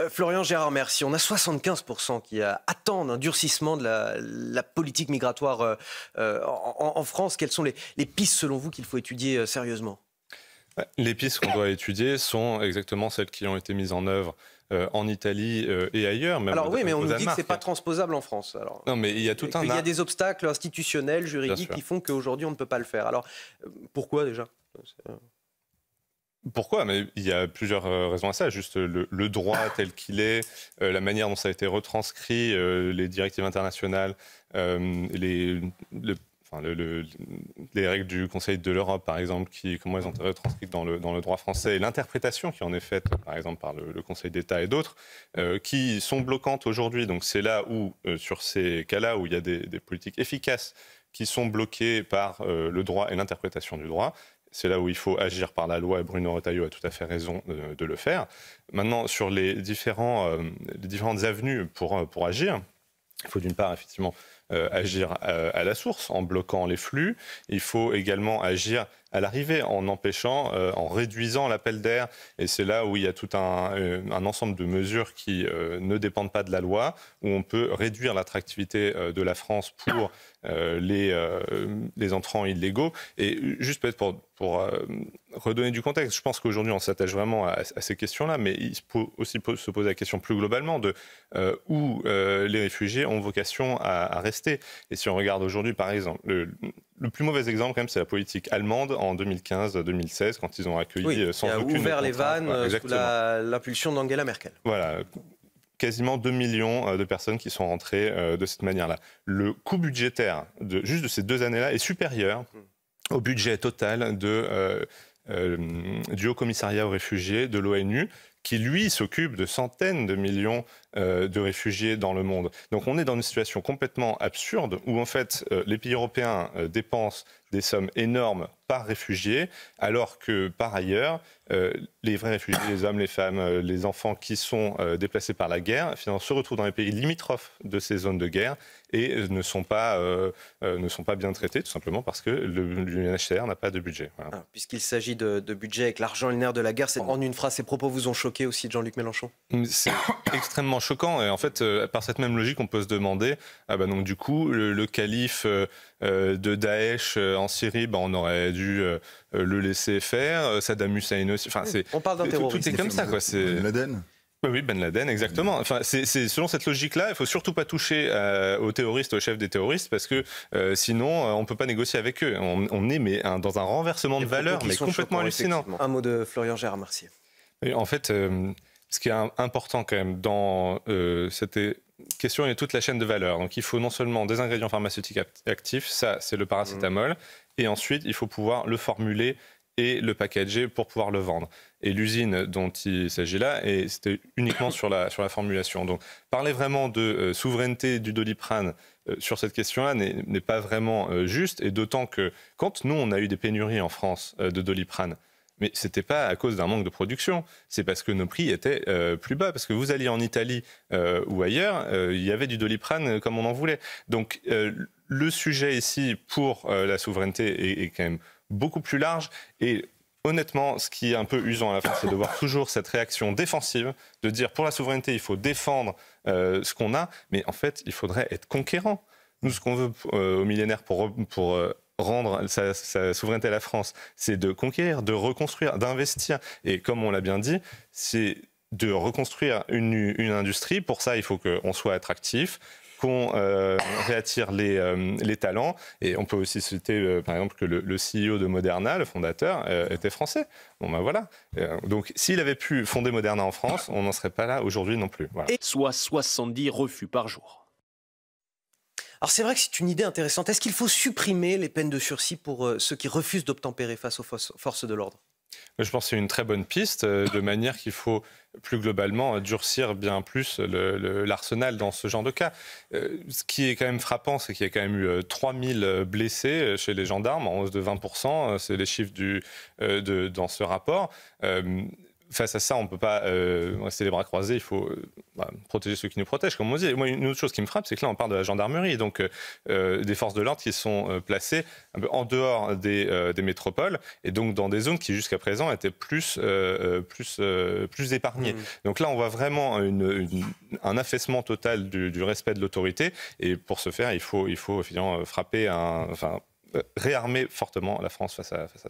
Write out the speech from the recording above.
Florian Gérard, merci. On a 75% qui attendent un durcissement de la politique migratoire en France. Quelles sont les pistes, selon vous, qu'il faut étudier sérieusement? Les pistes qu'on doit étudier sont exactement celles qui ont été mises en œuvre en Italie et ailleurs. Même Alors oui, mais on nous dit que ce Danemark. n'est pas transposable en France. Alors, Non, mais il y a tout un... il y a des obstacles institutionnels, juridiques sûr. qui font qu'aujourd'hui on ne peut pas le faire. Alors pourquoi déjà? Pourquoi? Mais il y a plusieurs raisons à ça. Juste le droit tel qu'il est, la manière dont ça a été retranscrit, les directives internationales, les règles du Conseil de l'Europe, par exemple, comment elles ont été retranscrites dans le droit français, et l'interprétation qui en est faite, par exemple, par le Conseil d'État et d'autres, qui sont bloquantes aujourd'hui. Donc c'est là où, sur ces cas-là, où il y a des politiques efficaces qui sont bloquées par le droit et l'interprétation du droit, c'est là où il faut agir par la loi, et Bruno Retailleau a tout à fait raison de le faire. Maintenant, sur les différentes avenues pour agir, il faut d'une part, effectivement, agir à la source en bloquant les flux. Il faut également agir à l'arrivée en empêchant, en réduisant l'appel d'air. Et c'est là où il y a tout un ensemble de mesures qui ne dépendent pas de la loi, où on peut réduire l'attractivité de la France pour les entrants illégaux. Et juste peut-être pour redonner du contexte, je pense qu'aujourd'hui on s'attache vraiment à ces questions-là, mais il faut aussi se poser la question plus globalement de où les réfugiés ont vocation à rester. Et si on regarde aujourd'hui, par exemple, le plus mauvais exemple, quand même, c'est la politique allemande en 2015-2016, quand ils ont accueilli sans aucune ouvert les vannes sous l'impulsion d'Angela Merkel. Voilà. Quasiment 2 millions de personnes qui sont rentrées de cette manière-là. Le coût budgétaire juste de ces 2 années-là est supérieur au budget total du Haut Commissariat aux réfugiés de l'ONU, qui lui s'occupe de centaines de millions de réfugiés dans le monde. Donc on est dans une situation complètement absurde où en fait les pays européens dépensent des sommes énormes par réfugié, alors que par ailleurs les vrais réfugiés, les hommes, les femmes, les enfants qui sont déplacés par la guerre, finalement, se retrouvent dans les pays limitrophes de ces zones de guerre et ne sont pas bien traités, tout simplement parce que l'UNHCR n'a pas de budget. Voilà. Puisqu'il s'agit de budget avec l'argent et le nerf de la guerre, en une phrase, ces propos vous ont choqué aussi, Jean-Luc Mélenchon? C'est extrêmement choquant et en fait, par cette même logique, on peut se demander, donc du coup, le calife de Daesh en Syrie, on aurait dû le laisser faire, Saddam Hussein aussi. Enfin, on parle d'un terroriste. Tout est comme ça, quoi. Ben Laden. Oui, Ben Laden, exactement. Enfin, c'est selon cette logique-là, il ne faut surtout pas toucher aux terroristes, aux chefs des terroristes, parce que sinon, on ne peut pas négocier avec eux. On est dans un renversement de valeurs, mais complètement hallucinant. Un mot de Florian Gérard, merci. En fait, ce qui est important quand même dans cette question, il y a toute la chaîne de valeur. Donc il faut non seulement des ingrédients pharmaceutiques actifs, ça c'est le paracétamol, et ensuite il faut pouvoir le formuler et le packager pour pouvoir le vendre. Et l'usine dont il s'agit là, c'était uniquement sur la formulation. Donc parler vraiment de souveraineté du Doliprane sur cette question-là n'est pas vraiment juste, et d'autant que quand nous on a eu des pénuries en France de Doliprane, mais ce n'était pas à cause d'un manque de production, c'est parce que nos prix étaient plus bas. Parce que vous alliez en Italie ou ailleurs, il y avait du Doliprane comme on en voulait. Donc le sujet ici pour la souveraineté est quand même beaucoup plus large. Et honnêtement, ce qui est un peu usant à la fin, c'est de voir toujours cette réaction défensive, de dire pour la souveraineté, il faut défendre ce qu'on a, mais en fait, il faudrait être conquérant. Nous, ce qu'on veut au millénaire pour rendre sa souveraineté à la France, c'est de conquérir, de reconstruire, d'investir. Et comme on l'a bien dit, c'est de reconstruire une industrie. Pour ça, il faut qu'on soit attractif, qu'on réattire les talents. Et on peut aussi citer, par exemple, que le CEO de Moderna, le fondateur, était français. Bon, ben voilà. Donc, s'il avait pu fonder Moderna en France, on n'en serait pas là aujourd'hui non plus. Voilà. Soit 70 refus par jour. Alors c'est vrai que c'est une idée intéressante. Est-ce qu'il faut supprimer les peines de sursis pour ceux qui refusent d'obtempérer face aux forces de l'ordre? Je pense que c'est une très bonne piste, de manière qu'il faut plus globalement durcir bien plus l'arsenal dans ce genre de cas. Ce qui est quand même frappant, c'est qu'il y a quand même eu 3000 blessés chez les gendarmes, en hausse de 20%, c'est les chiffres dans ce rapport. Face à ça, on ne peut pas rester les bras croisés, il faut protéger ceux qui nous protègent, comme on dit. Moi, une autre chose qui me frappe, c'est que là, on parle de la gendarmerie, donc des forces de l'ordre qui sont placées un peu en dehors des métropoles, et donc dans des zones qui, jusqu'à présent, étaient plus épargnées. Donc là, on voit vraiment un affaissement total du respect de l'autorité, et pour ce faire, il faut finalement frapper, réarmer fortement la France face à ça.